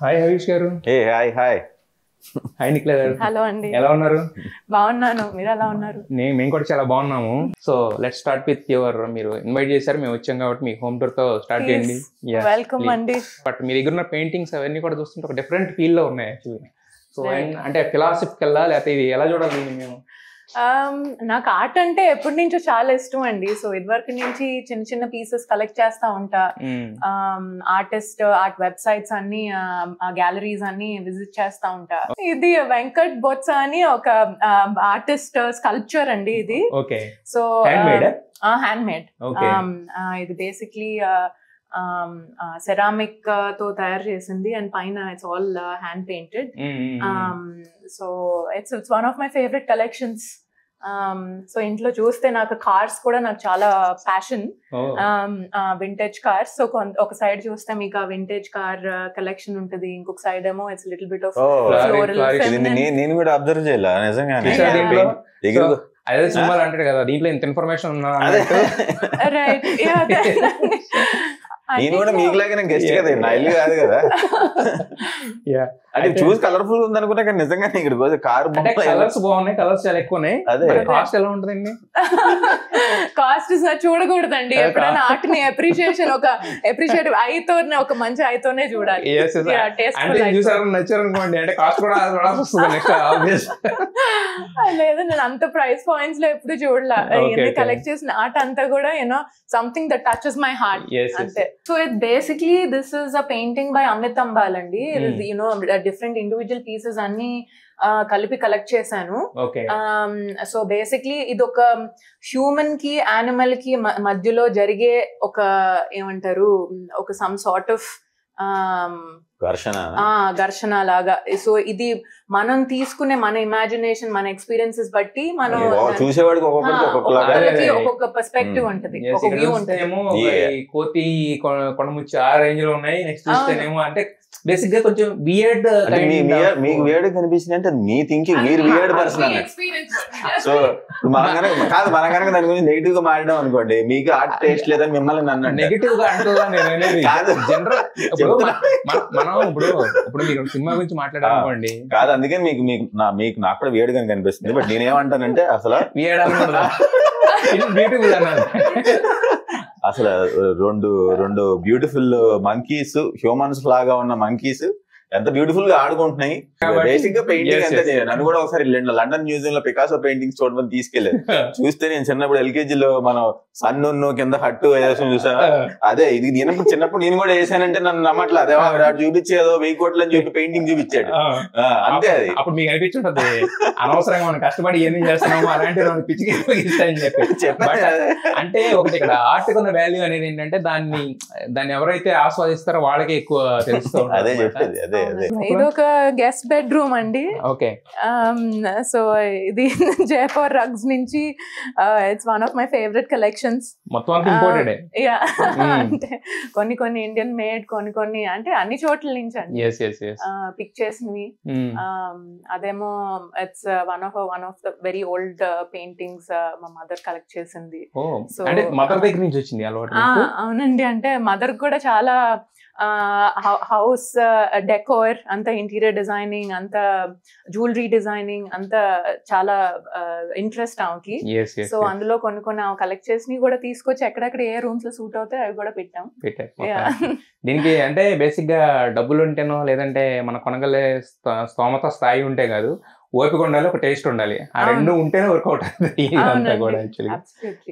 Hi Harish గారు. Hi hi hi Nikhila గారు. Hello అండి. ఎలా ఉన్నారు? బాగున్నాను, మీరు ఎలా ఉన్నారు? మేము కూడా చాలా బాగున్నాము. So let's start with your, మీరు ఇన్వైట్ చేశారు, మేము వచ్చాం కాబట్టి మీ హోమ్ టూర్ తో స్టార్ట్ చేయండి. వెల్కమ్ అండి. బట్ మీ దగ్గర ఉన్న పెయింటింగ్స్ అవన్నీ కూడా చూస్తుంటే ఒక డిఫరెంట్ ఫీల్ లో ఉన్నాయి యాక్చువల్లీ. సో అంటే ఫిలాసఫికల్ లేకపోతే ఇది ఎలా చూడాలి మేము? నాకు ఆర్ట్ అంటే ఎప్పటి నుంచో చాలా ఇష్టం అండి. సో ఇదివరకు నుంచి చిన్న చిన్న పీసెస్ కలెక్ట్ చేస్తా ఉంటా. ఆర్ట్ వెబ్సైట్స్ అన్ని, గ్యాలరీస్ అన్ని విజిట్ చేస్తా ఉంటా. ఇది వెంకట్ బొత్స అని ఒక ఆర్టిస్ట్ స్కల్ప్చర్ అండి ఇది. ఓకే. So hand made. ఇది బేసిక్లీ సెరామిక్ తో తయారు చేసింది అండ్ పైన it's all hand painted. So it's one of my favourite collections. So ఇంట్లో చూస్తే నాకు కార్స్ కూడా నాకు చాలా ప్యాషన్, వింటేజ్ కార్స్. సో ఒక సైడ్ చూస్తే మీకు ఆ వింటేజ్ కార్ కలెక్షన్ ఉంటుంది, ఇంకొక సైడ్ ఏమో it's little bit of floral. నేను కూడా అబ్జర్వ్ చేయాలి నిజంగా. అదే సింబల్ అంటాడు కదా, దీంట్లో ఇంత ఇన్ఫర్మేషన్ ఉన్నా. రైట్. నేను కూడా మీకులాగా గెస్ట్ కదా, నా ఇల్లు కాదు కదా. అంటే చూసి కలర్ఫుల్ ఉంది అనుకున్నా, కానీ నిజంగా ఇక్కడ కార్ కలర్స్ బాగున్నాయి, కలర్స్ చాలా ఎక్కువ ఉన్నాయి. అదే కాస్ట్ ఎలా ఉంటుందండి? కాస్ట్ చూడకూడదండి, ఎప్పుడైనా ఆర్ట్ ని అప్రిషియేషన్ అప్రిషియేటివ్ ఐతో, ఒక మంచి ఐతోనే చూడాలి. నచ్చారనుకోండి అంటే కాస్ట్ కూడా లేదు, నేను అంత ప్రైస్ పాయింట్స్ లో ఎప్పుడు చూడలా. కలెక్ట్ చేసిన ఆర్ట్ అంతా కూడా you know something that touches my heart అంతే. So it basically this is a painting by Amit Ambal అండి. యూనో డిఫరెంట్ ఇండివిజువల్ పీసెస్ అన్ని కలిపి కలెక్ట్ చేశాను. సో బేసిక్లీ ఇది ఒక హ్యూమన్ కి యానిమల్ కి మధ్యలో జరిగే ఒక ఏమంటారు, ఒక సమ్ సార్ట్ ఆఫ్ ఘర్షణ లాగా. సో ఇది మనం తీసుకునే మన ఇమాజినేషన్, మన ఎక్స్పీరియన్సెస్ బట్టి మనం చూసేవాడికి ఒక్కొక్క పర్స్పెక్టివ్ ఉంటది, ఒక వ్యూ ఉంటుంది. కోతి కొండముచ్చి ఆ రేంజ్ లో ఉన్నాయి. నెక్స్ట్ చూస్తేనేమో అంటే బేసిక్ గా కొంచెం వియర్డ్. మీకు వియర్డ్ కనిపించింది అంటే మీ థింకింగ్, మీరు వియర్డ్ పర్సన్. సో మనం కనుక దాని గురించి నెగిటివ్ గా మాట్లాడడం అనుకోండి, మీకు ఆర్ట్ టేస్ట్ లేదని మిమ్మల్ని నన్ను నెగిటివ్ గా అంటున్నా జనరల్. మనం ఇప్పుడు మీరు సినిమా గురించి మాట్లాడాలనుకోండి కాదు, అందుకని మీకు నాకు కూడా వియర్డ్ గానే కనిపిస్తుంది. బట్ నేనేమంటానంటే అసలు అసలు రెండు బ్యూటిఫుల్ మంకీస్, హ్యూమన్స్ లాగా ఉన్న మంకీస్ ఎంత బ్యూటిఫుల్ గా ఆడుకుంటున్నాయి. బేసిక్ గా పెయింటింగ్ అంతే. నన్ను కూడా ఒకసారి లండన్ మ్యూజియం లో పికాసో పెయింటింగ్స్ చూడమని తీసుకెళ్లేదు. చూస్తే నేను చిన్నప్పుడు ఎల్కేజీలో మనం సన్ను కింద హట్టు వేసాను చూసా. అదే ఇది చిన్నప్పుడు నేను కూడా వేసానంటే నన్ను నమ్మట్లే. అదే చూపించేదో 1000 కోట్లు అని చెప్పి పెయింటింగ్ చూపించాడు అంతే. అది అప్పుడు మీకు అనిపించుంటది అనవసరంగా మనం కష్టపడి ఏం చేస్తున్నాము అలాంటి పిచ్చికి చెప్పాను. అంటే ఒకటి ఇక్కడ ఆర్ట్ కున్న వాల్యూ అనేది ఏంటంటే దాన్ని ఎవరైతే ఆస్వాదిస్తారో వాళ్ళకే ఎక్కువ తెలుస్తూ ఉంటుంది. అదే చెప్పేది. అదే ఇది ఒక గెస్ట్ బెడ్రూమ్ అండి. ఓకే. సో ఇది జైపూర్ రగ్స్ నుంచి it's one of my favourite collections. మొత్తం అంతా ఇంపోర్టెడ్. అంటే కొన్ని ఇండియన్ మేడ్, కొన్ని అంటే అన్ని చోట్ల నుంచి అండి పిక్ చేసినవి. అదేమో it's one of the very old paintings మా మదర్ కలెక్ట్ చేసింది. సో మదర్ దగ్గర నుంచి వచ్చింది అలవాటు? అవునండి, అంటే మదర్ కూడా చాలా హౌస్ డెకోర్ అంత, ఇంటీరియర్ డిజైనింగ్ అంత, జ్యువెలరీ డిజైనింగ్ అంత చాలా ఇంట్రెస్ట్ ఆమెకి. సో అందులో కొన్ని కలెక్ట్ చేసి కూడా తీసుకొచ్చి ఎక్కడెక్కడ ఏ రూమ్స్ లో సూట్ అవుతాయి అవి కూడా పెట్టాం. దీనికి అంటే బేసిక్ గా డబ్బులు ఉంటేనో లేదంటే మన కొనగలే స్తోమత స్థాయి ఉంటే కాదు, ఓపిక ఉండాలి, ఒక టేస్ట్ ఉండాలి. ఆ రెండు ఉంటేనే వర్కౌట్ అవుతుంది ఇదంతా కూడా. యాక్చువల్గా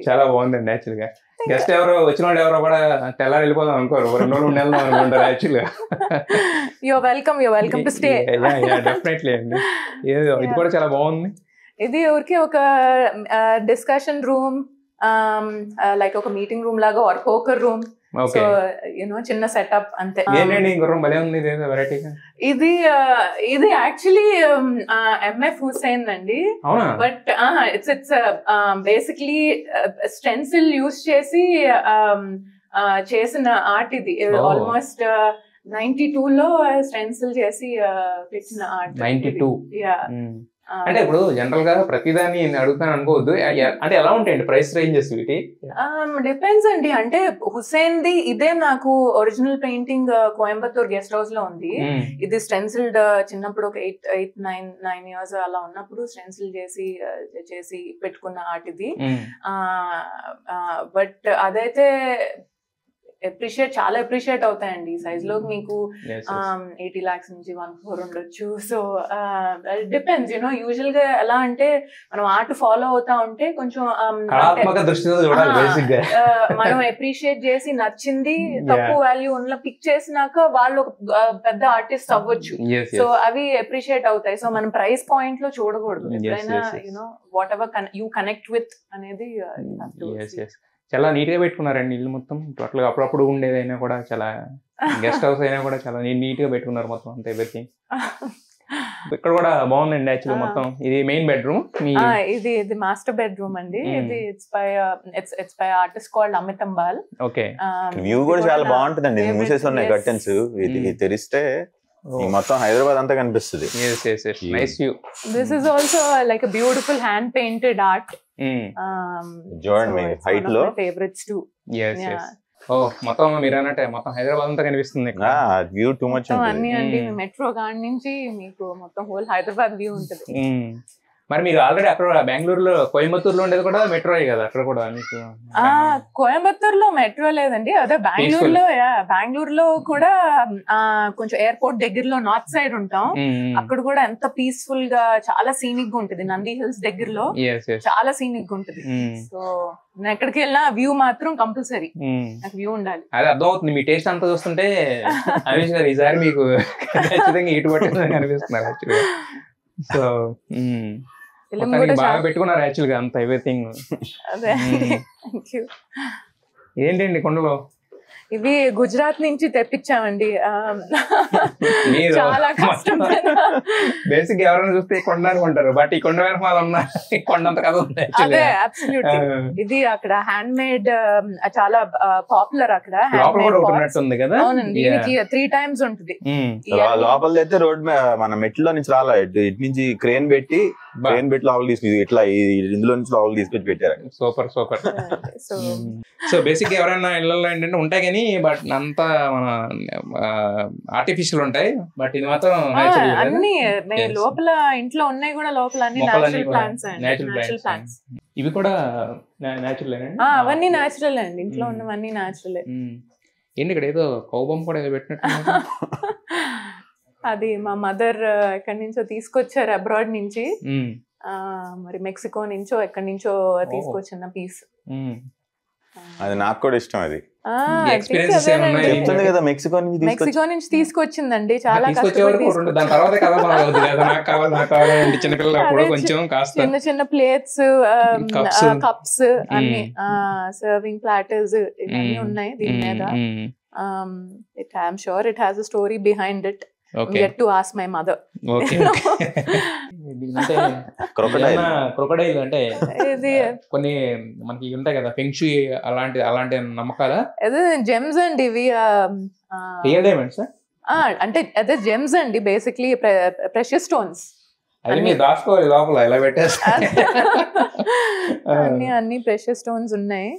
చాలా బాగుందండి. యాక్చువల్గా గెస్ట్ వచ్చిన వాళ్ళు ఎవరో కూడా తెల్లారి వెళ్ళిపోదాం అనుకోరు, 2 రోజులు ఉండాలి అనుకుంటారు. యాక్చువల్గా you're welcome to stay. Definitely అండి. ఇది కూడా చాలా బాగుంది. ఇది ఊరికి ఒక డిస్కషన్ రూమ్, లైక్ ఒక మీటింగ్ రూమ్ లాగా, or poker room. So you know చిన్న సెటప్ అంతే. ఇది యాక్చువల్లీ ఎంఎఫ్ హుసైన్ అండి. But it's basically stencil use చేసి చేసిన ఆర్ట్ ఇది. ఆల్మోస్ట్ 92 లో స్టెన్సిల్ చేసి పెట్టిన ఆర్ట్. 92. అంటే ఇప్పుడు జనరల్ గా ప్రతిదాన్ని అడుగుతాను అనుకోవద్దు, అంటే ఎలా ఉంటాయండి ప్రైస్ రేంజెస్ వీటి? డిపెండ్స్ అండి. అంటే హుసేన్ ది ఇదే నాకు original painting Coimbatore guest house లో ఉంది. ఇది స్టెన్సిల్డ్ చిన్నప్పుడు ఒక 8-9 ఇయర్స్ అలా ఉన్నప్పుడు స్టెన్సిల్ చేసి పెట్టుకున్న ఆర్ట్ ఇది. బట్ అదైతే చాలా అప్రిషియేట్ అవుతాయండి. ఈ సైజ్ లో మీకు 80 lakhs నుంచి 1 crore ఉండొచ్చు. సో డిపెండ్స్ యూజువల్ గా ఎలా అంటే మనం ఆర్ట్ ఫాలో అవుతా ఉంటే కొంచెం మనం అప్రిషియేట్ చేసి నచ్చింది తక్కువ వాల్యూ ఉన్న పిక్ చేసినాక వాళ్ళు ఒక పెద్ద ఆర్టిస్ట్ అవ్వచ్చు. సో అవి అప్రిషియేట్ అవుతాయి. సో మనం ప్రైస్ పాయింట్ లో చూడకూడదు. ఎప్పుడైనా what ever you connect with అనేది. చాలా నీట్ గా పెట్టుకున్నారండి ఇల్లు మొత్తం టోటల్ గా. అప్పుడప్పుడు ఉండేదైనా కూడా చాలా గెస్ట్ హౌస్ అయినా కూడా చాలా నీట్ గా పెట్టుకున్నారు మొత్తం అంతా ఎవ్రీథింగ్. ఇక్కడ కూడా బాగుందండి యాక్చువల్లీ మొత్తం. ఇది మెయిన్ బెడ్రూమ్, ఇది మాస్టర్ బెడ్రూమ్ అండి. ఇది it's by artist called Amit Ambal. Okay, view కూడా చాలా బాగుంటుందండి. మూసేసి ఉన్నాయి కర్టెన్స్, ఇది తెరిస్తే మొత్తం హైదరాబాద్ అంతా కనిపిస్తుంది. Nice view. This is also like a beautiful hand painted art. చూడండి హైట్ లో ఫేవరెట్స్ టు. మొత్తం మీరు అన్నట్టే మొత్తం హైదరాబాద్ అంతా కనిపిస్తుంది. వ్యూ టూ మచ్ అన్ని అండి. మెట్రో గార్డ్ నుంచి మీకు మొత్తం హోల్ హైదరాబాద్ వ్యూ ఉంటుంది. మరి మీరు ఆల్రెడీ అక్కడ బెంగళూరులో కోయంబత్తూరులో ఉండేది కూడా మెట్రో కదా, అక్కడ కూడా మీకు? కోయంబత్తూరులో మెట్రో లేదండి. అదే బెంగళూరులో కూడా కొంచెం ఎయిర్పోర్ట్ దగ్గరలో నార్త్ సైడ్ ఉంటాం. అక్కడ కూడా ఎంత పీస్ఫుల్ గా చాలా సీనిక్ గా ఉంటుంది. నంది హిల్స్ దగ్గరలో చాలా సీనిక్ గా ఉంటుంది. సో నేను ఎక్కడికి వెళ్ళినా వ్యూ మాత్రం కంపల్సరీ, నాకు వ్యూ ఉండాలి. అది అర్థం అవుతుంది. మీ టేస్ట్ అంతా చూస్తుంటే అనిష్ గారు ఈసారి మీకు ఖచ్చితంగా ఇటు పట్టిందని అనిపిస్తున్నారు యాక్చువల్గా. సో బాగా పెట్టుకున్నారు యాక్చువల్ గా అంత ఎవ్రీథింగ్. ఏంటండి కొండలో? ఇవి గుజరాత్ నుంచి తెప్పించామండి. చాలా కష్టం. బేసిక్ ఎవరైనా చూస్తే కొండ అనుకుంటారు, బట్ ఈ కొండ వెనకాల ఉన్న కొండంత కథ ఉంది. ఇది అక్కడ హ్యాండ్ మేడ్ చాలా పాపులర్. అక్కడ ఉంది కదా. అవునండి, దీనికి 3 times ఉంటుంది. లోపల అయితే రోడ్ మన మెట్లో నుంచి రాలా, ఇటు నుంచి క్రేన్ పెట్టి లోపల తీసుకు ఇట్లా ఇందులో నుంచి లోపల తీసుకొచ్చి పెట్టారు. సూపర్. సో బేసిక్ ఎవరైనా ఇళ్లలో ఏంటంటే ఉంటాయి కానీ బట్ అంతా మన ఆర్టిఫిషియల్ ఉంటాయి. బట్ ఇది మాత్రం అన్ని లోపల ఇంట్లో ఉన్నాయి కూడా. లోపల అన్ని నేచురల్ ప్లాంట్స్. ఇవి కూడా నేచురల్? అవన్నీ నేచురల్ అండి. ఇంట్లో ఉన్నవన్నీ నేచురల్. ఏంటి ఇక్కడ ఏదో కౌబం కూడా పెట్టినట్టు? అది మా మదర్ ఎక్కడి నుంచో తీసుకొచ్చారు, అబ్రాడ్ నుంచి. మరి మెక్సికో నుంచో ఎక్కడి నుంచో తీసుకొచ్చిన పీస్. అది నాకు కూడా ఇష్టం. అది చెప్తుంది కదా మెక్సికో నుంచి తీసుకొచ్చిందండి. చాలా చిన్న చిన్న ప్లేట్స్, కప్స్, అన్ని సర్వింగ్ ప్లాటర్స్ ఇవన్నీ ఉన్నాయి దీని మీద. I'm sure it has a story behind it. Okay. Yet to ask my mother. Okay. Crocodile అంటే కొన్ని మనకి ఉంటాయి కదా ఫెంగ్షూ అలాంటి నమ్మకాలా? అదే జెమ్స్ అండి ఇవి. రియల్ డైమండ్స్ అంటే అదే జెమ్స్ అండి, బేసిక్లీ ప్రెషియస్ స్టోన్స్. అన్ని దాచుకోవాలి లోపల ఇలా పెట్టేస్తారు. అన్ని ప్రెషియస్ స్టోన్స్ ఉన్నాయి.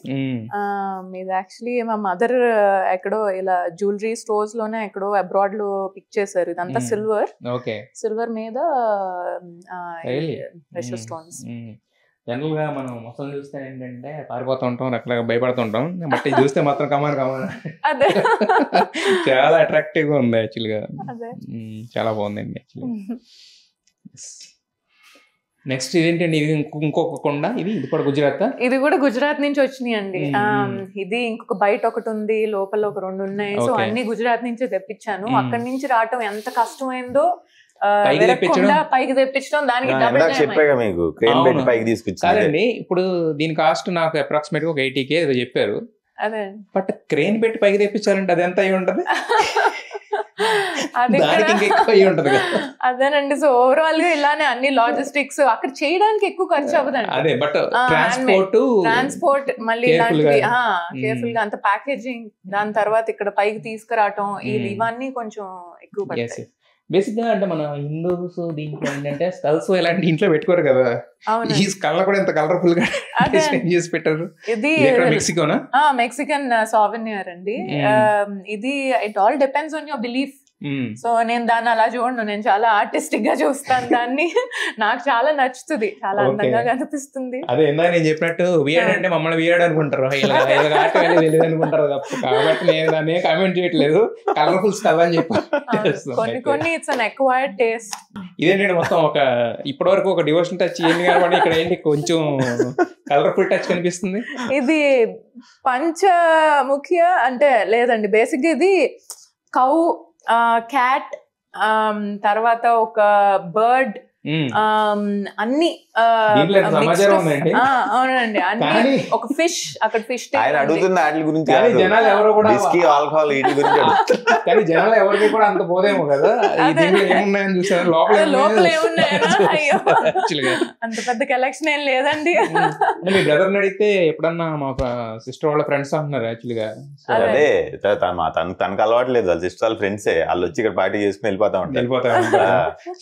ఇది యాక్చువల్లీ మా మదర్ ఎక్కడో ఇలా జ్యువెలరీ స్టోర్స్ లోనే ఎక్కడో అబ్రాడ్ లో పిక్ చేశారు. ఇదంతా సిల్వర్ మీద ప్రెషియస్ స్టోన్స్. జనరల్ గా మనం మొత్తం చూస్తే ఏంటంటే పారిపోతూ ఉంటాం, రకరకాల భయపడుతుంటాం. బట్ ఇది చూస్తే మాత్రం కమాన్ అదే చాలా అట్రాక్టివ్ గా ఉంది యాక్చువల్ గా. చాలా బాగుందండి యాక్చువల్లీ. నెక్స్ట్ ఇదేంటండి? ఇది ఇంకొక కొండ. ఇది కూడా గుజరాత్? ఇది కూడా గుజరాత్ నుంచి వచ్చినాయి అండి. ఇది ఇంకొక బయట ఒకటి ఉంది, లోపల ఒక 2 ఉన్నాయి. సో అన్ని గుజరాత్ నుంచి తెప్పించాను. అక్కడి నుంచి రావటం ఎంత కష్టమైందో, పైకి తెప్పించడం దానికి కాదండి. ఇప్పుడు దీని కాస్ట్ నాకు అప్రాక్సిమేట్ గా ఒక 80K ఏదో చెప్పారు. అదే బట్ క్రేన్ పెట్టి పైకి తెప్పించాలంటే అది ఎంత అయి ఉంటది? అదేనండి. సో ఓవరాల్ గా ఇలానే అన్ని లాజిస్టిక్స్ అక్కడ చేయడానికి ఎక్కువ ఖర్చు అవ్వదండి. అదే బట్ ట్రాన్స్పోర్ట్ మళ్ళీ ఇలాంటివి కేర్ఫుల్ గా అంత ప్యాకేజింగ్, దాని తర్వాత ఇక్కడ పైకి తీసుకురావటం, ఇవన్నీ కొంచెం ఎక్కువ పడతాయి. బేసిక్ గా అంటే మన హిందూస్ దీంట్లో ఏంటంటే స్కల్స్ ఇలాంటి ఇంట్లో పెట్టుకోరు కదా, అవును ఈ స్కల్ కూడా ఎంత కలర్ఫుల్ గా అదే డిజైన్ చేసి పెట్టారు. ఇది మెక్సికోనా? మెక్సికన్ సావెనియర్ అండి. ఇది it all depends on your belief. So నేను దాన్ని అలా చూడను, నేను చాలా ఆర్టిస్టిక్ గా చూస్తాను దాన్ని. నాకు చాలా నచ్చుతుంది, చాలా అందంగా కనిపిస్తుంది. అదే ఇందాక నేను చెప్పినట్టు వియర్డ్ అంటే మమ్మల్ని వియర్డ్ అనుకుంటారు, ఆర్ట్ వాల్యూ తెలియదు అనుకుంటారు తప్ప. కాబట్టి నేను దాన్ని కామెంట్ చేయట్లేదు, కలర్ఫుల్ స్కల్ అని చెప్పి కొన్ని ఇట్స్ అన్ ఎక్వైర్డ్ టేస్ట్. ఇదేంటంటే మొత్తం ఒక ఇప్పటి వరకు ఒక డివోషన్ టచ్ ఏంటి కాబట్టి ఇక్కడ ఏంటి కొంచెం కలర్ఫుల్ టచ్ కనిపిస్తుంది. ఇది పంచముఖ్య అంటే లేదండి, బేసిక్ ఇది కౌ, క్యాట్, తర్వాత ఒక బర్డ్, అన్ని అవునండి అన్ని, ఒక ఫిష్, అక్కడ ఫిష్. ఆయన అడుగుతుంది వాటి గురించి, జనాలు ఎవరు కూడా ఆల్కహాల్ వీటి గురించి కానీ జనాలు ఎవరికి కూడా అంత పోదేమో కదా, ఏమున్నాయని చూసారు లోపల ఏమున్నాయా? అయ్యో అంత పెద్ద కలెక్షన్ ఏం లేదండి. మీ బ్రదర్ అడిగితే ఎప్పుడన్నా మా సిస్టర్ వాళ్ళ ఫ్రెండ్స్ అంటున్నారు యాక్చువల్గా. అదే తనకు అలవాట్లేదు, వాళ్ళ సిస్టర్ వాళ్ళ ఫ్రెండ్సే, వాళ్ళు వచ్చి ఇక్కడ పార్టీ చేసుకుని వెళ్ళిపోతా ఉంటారు.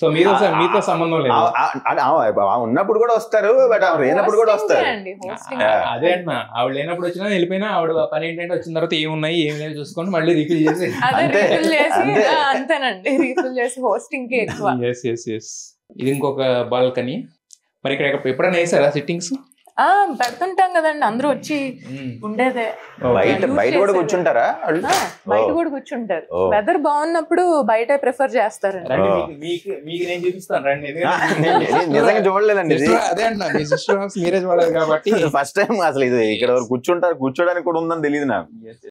సో మీతో సంబంధం లేదు. ఉన్నప్పుడు కూడా వస్తారు, బట్ ఆవిడ లేనప్పుడు కూడా వస్తారు. అదే అన్న, ఆవిడ లేనప్పుడు వచ్చినా వెళ్ళిపోయినా ఆవిడ పని ఏంటంటే వచ్చిన తర్వాత ఏమున్నాయి ఏం లేదు చూసుకొని మళ్ళీ రీఫిల్ చేసి అంతేనండి, రీఫిల్ చేసి హోస్టింగ్ కి ఎక్కువ. ఇది ఇంకొక బాల్కనీ. మరి ఇక్కడ ఎప్పుడైనా వేసారా సిట్టింగ్స్? పెడుతుంటాం కదండి, అందరూ వచ్చి ఉండేదే. బయట కూడా కూర్చుంటారా? బయట కూడా కూర్చుంటారు, వెదర్ బాగున్నప్పుడు బయట ప్రిఫర్ చేస్తారు. నేను చూపిస్తాను రండి. నిజంగా చూడలేదండి, అదే అంటున్నా, మీ సిస్టర్ హౌస్ మీరే చూడాలి కాబట్టి ఫస్ట్ టైం అసలు ఇది ఇక్కడ కూర్చోడానికి కూడా ఉందని తెలియదు నాకు.